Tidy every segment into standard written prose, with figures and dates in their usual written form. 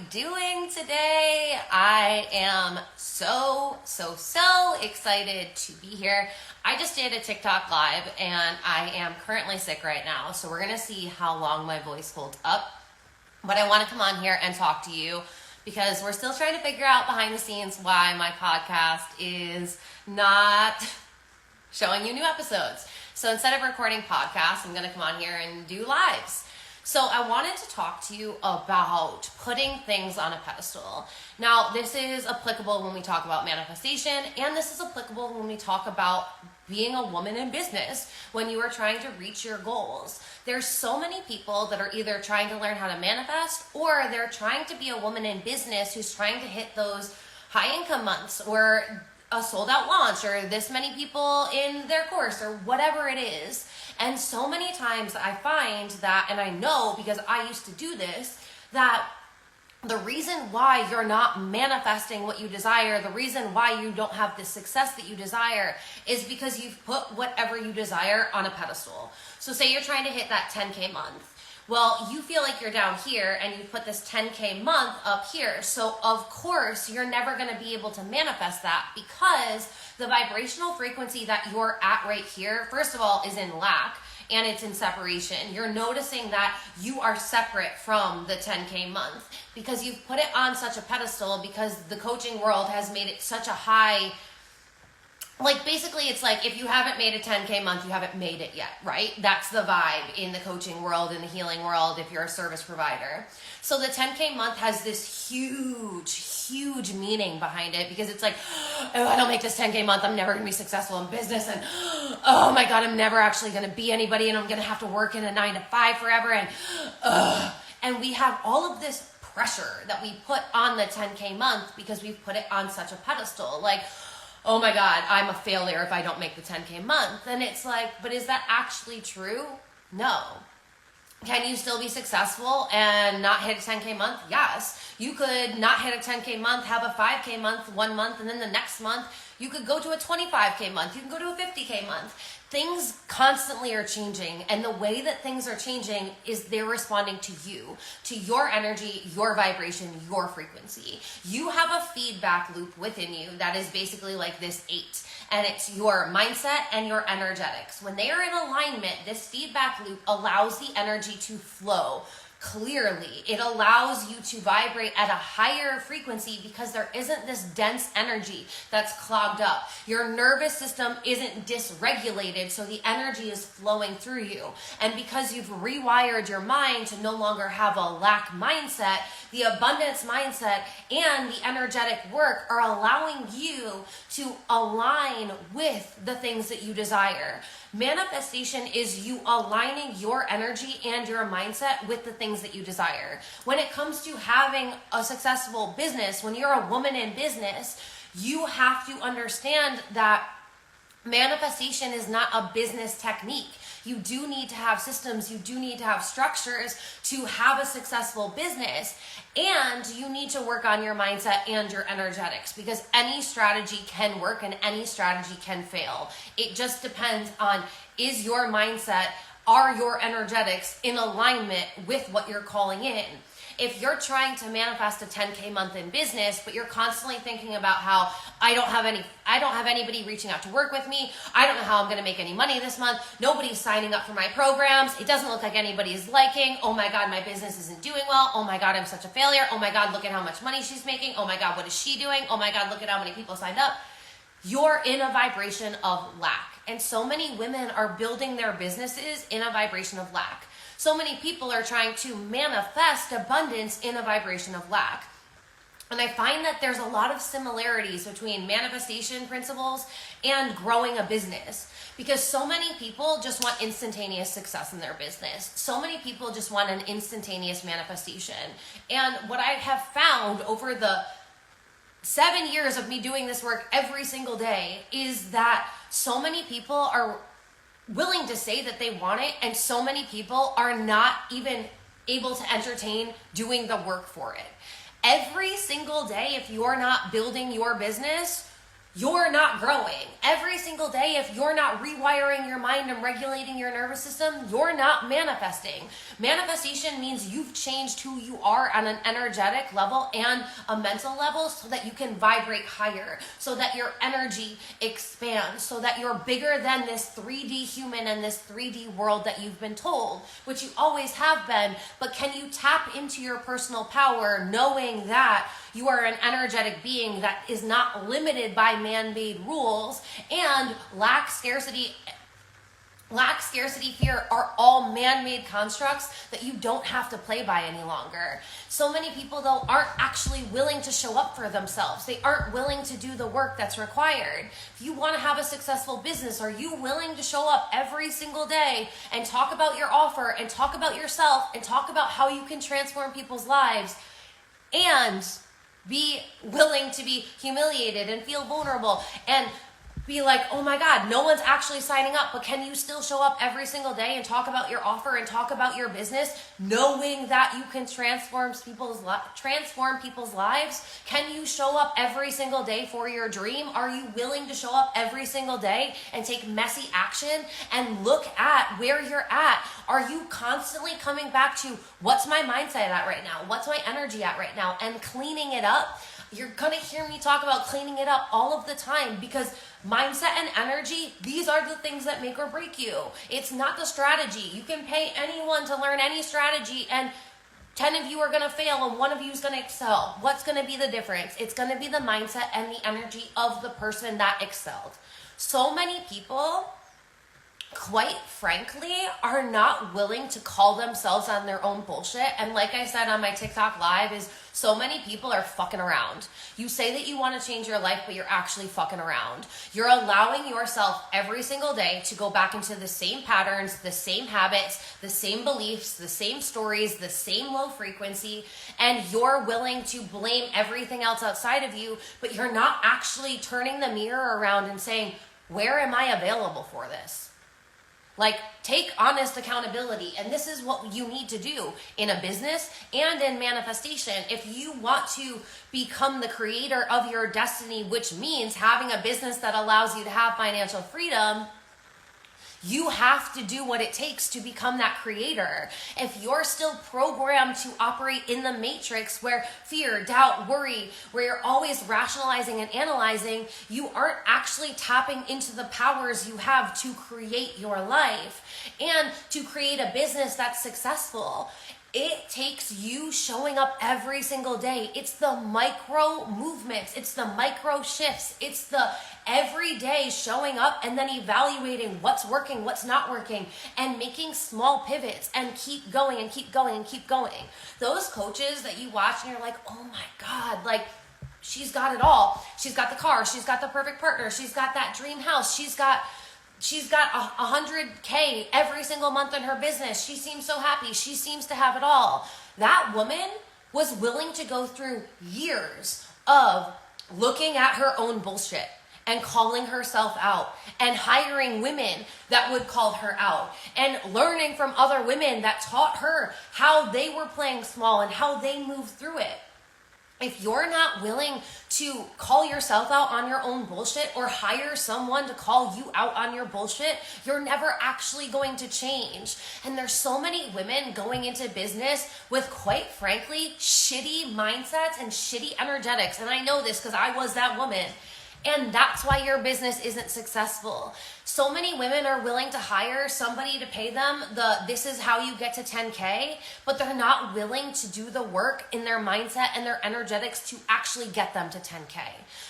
doing today? I am so excited to be here. I just did a TikTok live and I am currently sick right now, so we're gonna see how long my voice holds up. But I want to come on here and talk to you because we're still trying to figure out behind the scenes why my podcast is not showing you new episodes. So instead of recording podcasts, I'm gonna come on here and do lives. So I wanted to talk to you about putting things on a pedestal. Now, this is applicable when we talk about manifestation, and this is applicable when we talk about being a woman in business, when you are trying to reach your goals. There's so many people that are either trying to learn how to manifest, or they're trying to be a woman in business who's trying to hit those high income months, or a sold out launch, or this many people in their course, or whatever it is. And so many times I find that, and I know because I used to do this, that the reason why you're not manifesting what you desire, the reason why you don't have the success that you desire, is because you've put whatever you desire on a pedestal. So say you're trying to hit that 10K month. Well, you feel like you're down here and you put this 10K month up here. So of course, you're never going to be able to manifest that because the vibrational frequency that you're at right here, first of all, is in lack and it's in separation. You're noticing that you are separate from the 10K month because you've put it on such a pedestal because the coaching world has made it such a high. Like basically it's like if you haven't made a 10K month, you haven't made it yet, right? That's the vibe in the coaching world, in the healing world, if you're a service provider. So the 10K month has this huge meaning behind it because it's like, oh, I don't make this 10K month, I'm never gonna be successful in business, and oh my God, I'm never actually gonna be anybody, and I'm gonna have to work in a 9 to 5 forever, and we have all of this pressure that we put on the 10K month because we've put it on such a pedestal. Like, oh my God, I'm a failure if I don't make the 10K month. And it's like, but is that actually true? No. Can you still be successful and not hit a 10K month? Yes. You could not hit a 10K month, have a 5K month 1 month, and then the next month you could go to a 25K month. You can go to a 50K month. Things constantly are changing, and the way that things are changing is they're responding to you, to your energy, your vibration, your frequency. You have a feedback loop within you that is basically like this 8, and it's your mindset and your energetics. When they are in alignment, this feedback loop allows the energy to flow clearly. It allows you to vibrate at a higher frequency because there isn't this dense energy that's clogged up. Your nervous system isn't dysregulated, so the energy is flowing through you. And because you've rewired your mind to no longer have a lack mindset, the abundance mindset and the energetic work are allowing you to align with the things that you desire. Manifestation is you aligning your energy and your mindset with the things that you desire. When it comes to having a successful business, when you're a woman in business, you have to understand that manifestation is not a business technique. You do need to have systems, you do need to have structures to have a successful business, and you need to work on your mindset and your energetics because any strategy can work and any strategy can fail. It just depends on, is your mindset, are your energetics in alignment with what you're calling in? If you're trying to manifest a 10K month in business, but you're constantly thinking about how I don't have anybody reaching out to work with me. I don't know how I'm going to make any money this month. Nobody's signing up for my programs. It doesn't look like anybody is liking. Oh my God, my business isn't doing well. Oh my God, I'm such a failure. Oh my God, look at how much money she's making. Oh my God, what is she doing? Oh my God, look at how many people signed up. You're in a vibration of lack. And so many women are building their businesses in a vibration of lack. So many people are trying to manifest abundance in a vibration of lack. And I find that there's a lot of similarities between manifestation principles and growing a business because so many people just want instantaneous success in their business. So many people just want an instantaneous manifestation. And what I have found over the 7 years of me doing this work every single day is that so many people are willing to say that they want it, and so many people are not even able to entertain doing the work for it. Every single day, if you're not building your business, you're not growing. Every single day, if you're not rewiring your mind and regulating your nervous system, you're not manifesting. Manifestation means you've changed who you are on an energetic level and a mental level so that you can vibrate higher, so that your energy expands, so that you're bigger than this 3D human and this 3D world that you've been told, which you always have been. But can you tap into your personal power knowing that you are an energetic being that is not limited by man-made rules, and lack, scarcity, fear are all man-made constructs that you don't have to play by any longer. So many people, though, aren't actually willing to show up for themselves. They aren't willing to do the work that's required. If you want to have a successful business, are you willing to show up every single day and talk about your offer and talk about yourself and talk about how you can transform people's lives and be willing to be humiliated and feel vulnerable and be like, oh my God, no one's actually signing up, but can you still show up every single day and talk about your offer and talk about your business, knowing that you can transform people's lives? Can you show up every single day for your dream? Are you willing to show up every single day and take messy action and look at where you're at? Are you constantly coming back to what's my mindset at right now? What's my energy at right now? And cleaning it up? You're going to hear me talk about cleaning it up all of the time, because mindset and energy, these are the things that make or break you. It's not the strategy. You can pay anyone to learn any strategy and 10 of you are going to fail and 1 of you is going to excel. What's going to be the difference? It's going to be the mindset and the energy of the person that excelled. So many people, quite frankly, are not willing to call themselves on their own bullshit. And like I said on my TikTok live, is so many people are fucking around. You say that you want to change your life, but you're actually fucking around. You're allowing yourself every single day to go back into the same patterns, the same habits, the same beliefs, the same stories, the same low frequency, and you're willing to blame everything else outside of you, but you're not actually turning the mirror around and saying, where am I available for this? Like, take honest accountability. And this is what you need to do in a business and in manifestation. If you want to become the creator of your destiny, which means having a business that allows you to have financial freedom, you have to do what it takes to become that creator. If you're still programmed to operate in the matrix where fear, doubt, worry, where you're always rationalizing and analyzing, you aren't actually tapping into the powers you have to create your life and to create a business that's successful. It takes you showing up every single day. It's the micro movements. It's the micro shifts. It's the everyday showing up and then evaluating what's working, what's not working, and making small pivots and keep going and keep going and keep going. Those coaches that you watch and you're like, oh my God, like, she's got it all. She's got the car. She's got the perfect partner. She's got that dream house. She's got 100K every single month in her business. She seems so happy. She seems to have it all. That woman was willing to go through years of looking at her own bullshit and calling herself out and hiring women that would call her out and learning from other women that taught her how they were playing small and how they moved through it. If you're not willing to call yourself out on your own bullshit or hire someone to call you out on your bullshit, you're never actually going to change. And there's so many women going into business with, quite frankly, shitty mindsets and shitty energetics. And I know this because I was that woman. And that's why your business isn't successful. So many women are willing to hire somebody to pay them this is how you get to 10K, but they're not willing to do the work in their mindset and their energetics to actually get them to 10K.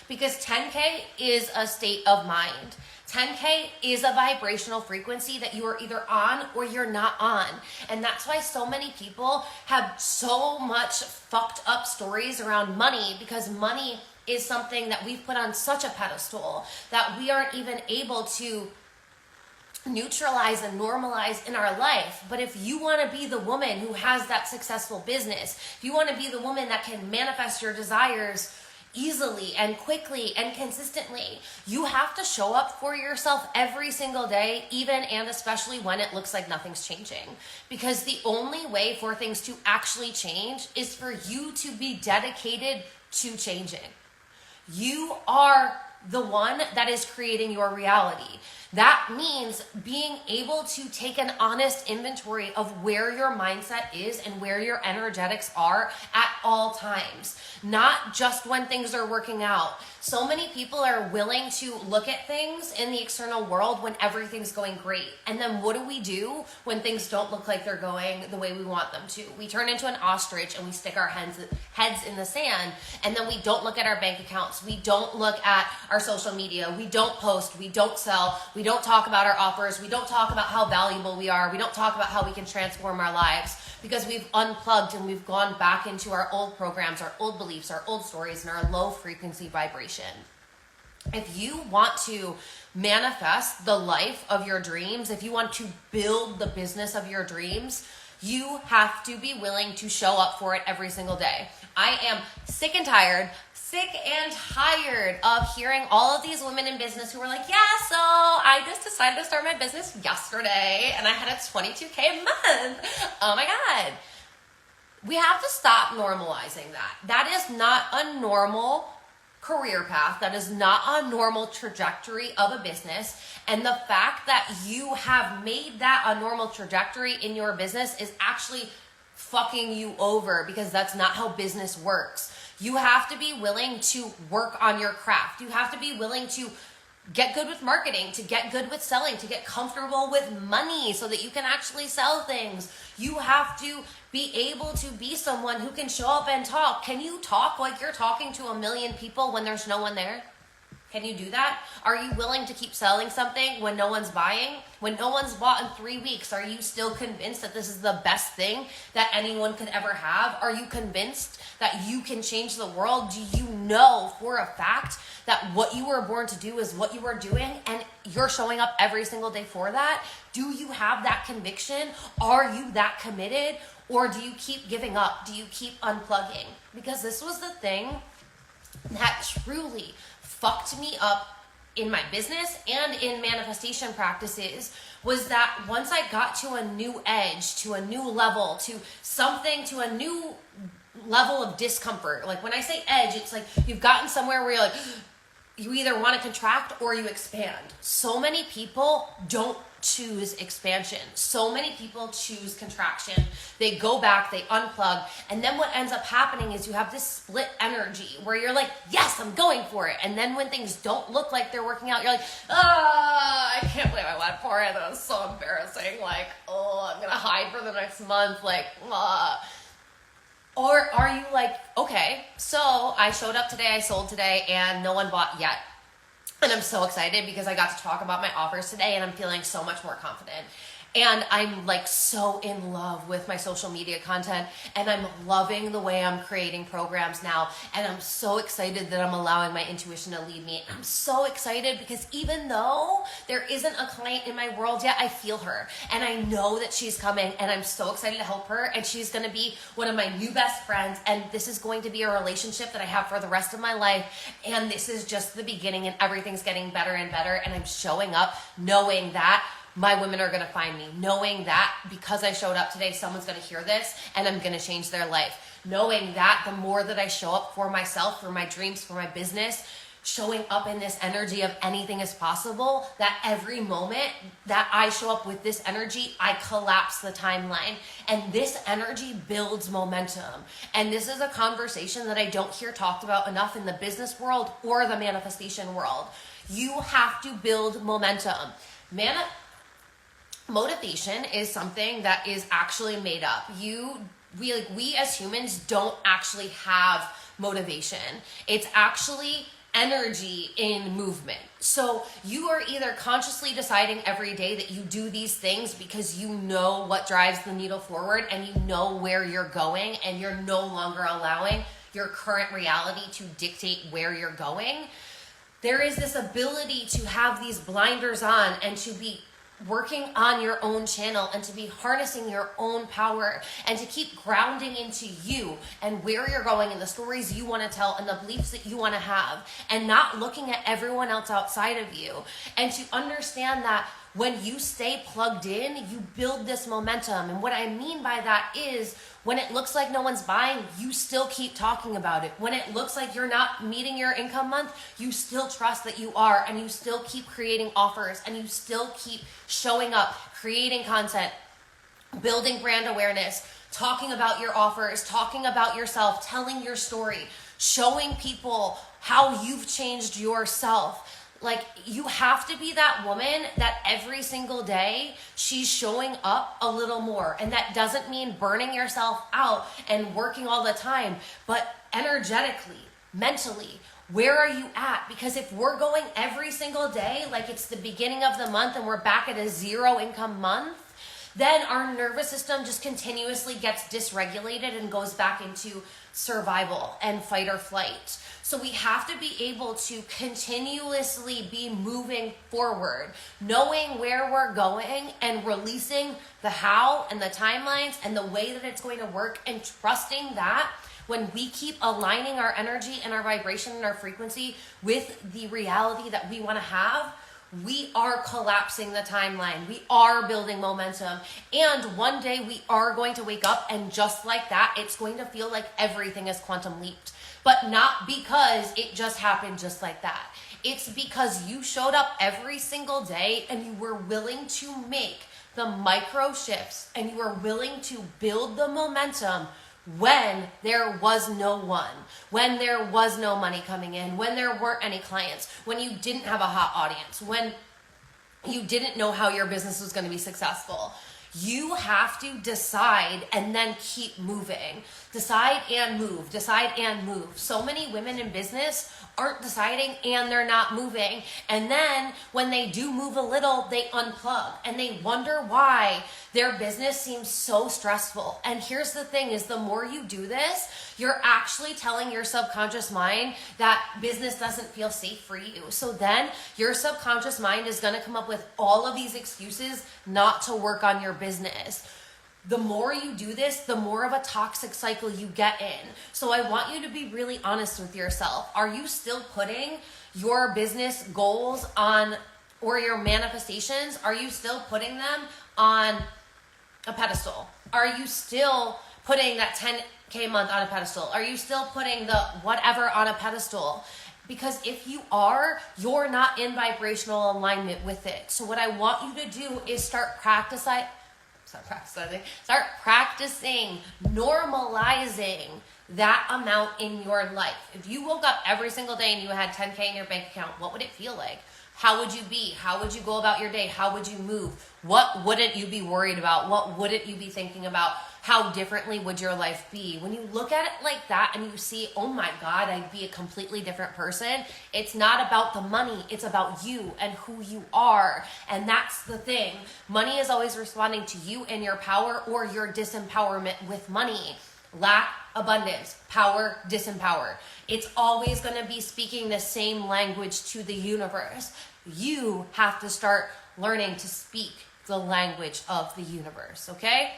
Because 10K is a state of mind. 10K is a vibrational frequency that you are either on or you're not on. And that's why so many people have so much fucked up stories around money, because money is something that we've put on such a pedestal that we aren't even able to neutralize and normalize in our life. But if you want to be the woman who has that successful business, if you want to be the woman that can manifest your desires easily and quickly and consistently, you have to show up for yourself every single day, even and especially when it looks like nothing's changing. Because the only way for things to actually change is for you to be dedicated to changing. You are the one that is creating your reality. That means being able to take an honest inventory of where your mindset is and where your energetics are at all times, not just when things are working out. So many people are willing to look at things in the external world when everything's going great. And then what do when things don't look like they're going the way we want them to? We turn into an ostrich and we stick our heads in the sand, and then we don't look at our bank accounts. We don't look at our social media. We don't post. We don't sell. We don't talk about our offers. We don't talk about how valuable we are. We don't talk about how we can transform our lives, because we've unplugged and we've gone back into our old programs, our old beliefs, our old stories, and our low frequency vibration. If you want to manifest the life of your dreams, if you want to build the business of your dreams, you have to be willing to show up for it every single day. I am sick and tired of hearing all of these women in business who are like, yeah, so I just decided to start my business yesterday and I had a $22K a month. Oh my God. We have to stop normalizing that. That is not a normal career path. That is not a normal trajectory of a business. And the fact that you have made that a normal trajectory in your business is actually fucking you over, because that's not how business works. You have to be willing to work on your craft. You have to be willing to get good with marketing, to get good with selling, to get comfortable with money so that you can actually sell things. You have to be able to be someone who can show up and talk. Can you talk like you're talking to a million people when there's no one there? Can you do that? Are you willing to keep selling something when no one's buying? When no one's bought in 3 weeks, are you still convinced that this is the best thing that anyone could ever have? Are you convinced that you can change the world? Do you know for a fact that what you were born to do is what you are doing and you're showing up every single day for that? Do you have that conviction? Are you that committed? Or do you keep giving up? Do you keep unplugging? Because this was the thing that truly fucked me up in my business and in manifestation practices, was that once I got to a new edge, to a new level, to something, to a new level of discomfort. Like when I say edge, it's like you've gotten somewhere where you're like, you either want to contract or you expand. So many people don't choose expansion. So many people choose contraction. They go back, they unplug, and then what ends up happening is you have this split energy where you're like, yes, I'm going for it. And then when things don't look like they're working out, you're like, I can't believe I went for it. That was so embarrassing. Like, I'm going to hide for the next month. Like, Or are you like, okay, so I showed up today, I sold today, and no one bought yet. And I'm so excited because I got to talk about my offers today and I'm feeling so much more confident. And I'm like so in love with my social media content, and I'm loving the way I'm creating programs now. And I'm so excited that I'm allowing my intuition to lead me. I'm so excited because even though there isn't a client in my world yet, I feel her and I know that she's coming, and I'm so excited to help her. And she's going to be one of my new best friends. And this is going to be a relationship that I have for the rest of my life. And this is just the beginning, and everything's getting better and better. And I'm showing up knowing that my women are going to find me, knowing that because I showed up today, someone's going to hear this and I'm going to change their life. Knowing that the more that I show up for myself, for my dreams, for my business, showing up in this energy of anything is possible, that every moment that I show up with this energy, I collapse the timeline. And this energy builds momentum. And this is a conversation that I don't hear talked about enough in the business world or the manifestation world. You have to build momentum. Motivation is something that is actually made up. We as humans don't actually have motivation. It's actually energy in movement. So you are either consciously deciding every day that you do these things because you know what drives the needle forward and you know where you're going, and you're no longer allowing your current reality to dictate where you're going. There is this ability to have these blinders on and to be working on your own channel and to be harnessing your own power and to keep grounding into you and where you're going and the stories you want to tell and the beliefs that you want to have, and not looking at everyone else outside of you, and to understand that When you stay plugged in, you build this momentum. And what I mean by that is when it looks like no one's buying, you still keep talking about it. When it looks like you're not meeting your income month, you still trust that you are, and you still keep creating offers, and you still keep showing up, creating content, building brand awareness, talking about your offers, talking about yourself, telling your story, showing people how you've changed yourself. Like, you have to be that woman that every single day she's showing up a little more. And that doesn't mean burning yourself out and working all the time, but energetically, mentally, where are you at? Because if we're going every single day like it's the beginning of the month and we're back at a 0 income month, then our nervous system just continuously gets dysregulated and goes back into survival and fight or flight. So we have to be able to continuously be moving forward, knowing where we're going and releasing the how and the timelines and the way that it's going to work, and trusting that when we keep aligning our energy and our vibration and our frequency with the reality that we want to have, we are collapsing the timeline. We are building momentum. And one day we are going to wake up, and just like that, it's going to feel like everything is quantum leaped. But not because it just happened just like that. It's because you showed up every single day and you were willing to make the micro shifts, and you were willing to build the momentum when there was no one, when there was no money coming in, when there weren't any clients, when you didn't have a hot audience, when you didn't know how your business was going to be successful. You have to decide and then keep moving. Decide and move. Decide and move. So many women in business aren't deciding and they're not moving. And then when they do move a little, they unplug and they wonder why their business seems so stressful. And here's the thing is, the more you do this, you're actually telling your subconscious mind that business doesn't feel safe for you. So then your subconscious mind is going to come up with all of these excuses not to work on your business. The more you do this, the more of a toxic cycle you get in. So I want you to be really honest with yourself. Are you still putting your business goals on, or your manifestations, are you still putting them on a pedestal? Are you still putting that 10K month on a pedestal? Are you still putting the whatever on a pedestal? Because if you are, you're not in vibrational alignment with it. So what I want you to do is start practicing, normalizing that amount in your life. If you woke up every single day and you had 10K in your bank account, what would it feel like? How would you be? How would you go about your day? How would you move? What wouldn't you be worried about? What wouldn't you be thinking about? How differently would your life be? When you look at it like that and you see, oh my God, I'd be a completely different person. It's not about the money. It's about you and who you are. And that's the thing. Money is always responding to you and your power or your disempowerment with money. Lack, abundance, power, disempower. It's always going to be speaking the same language to the universe. You have to start learning to speak the language of the universe, okay?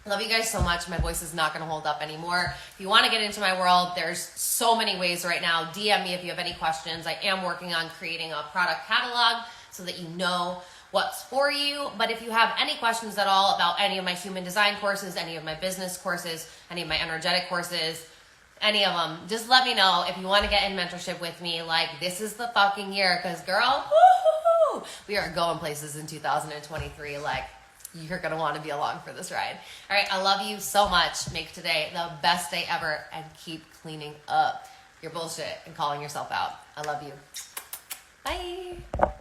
Love you guys so much. My voice is not going to hold up anymore. If you want to get into my world, there's so many ways right now. DM me if you have any questions. I am working on creating a product catalog so that you know what's for you. But if you have any questions at all about any of my human design courses, any of my business courses, any of my energetic courses, any of them, just let me know. If you want to get in mentorship with me, like, this is the fucking year, because girl, woo-hoo-hoo, we are going places in 2023. Like, you're going to want to be along for this ride. All right, I love you so much. Make today the best day ever, and keep cleaning up your bullshit and calling yourself out. I love you. Bye.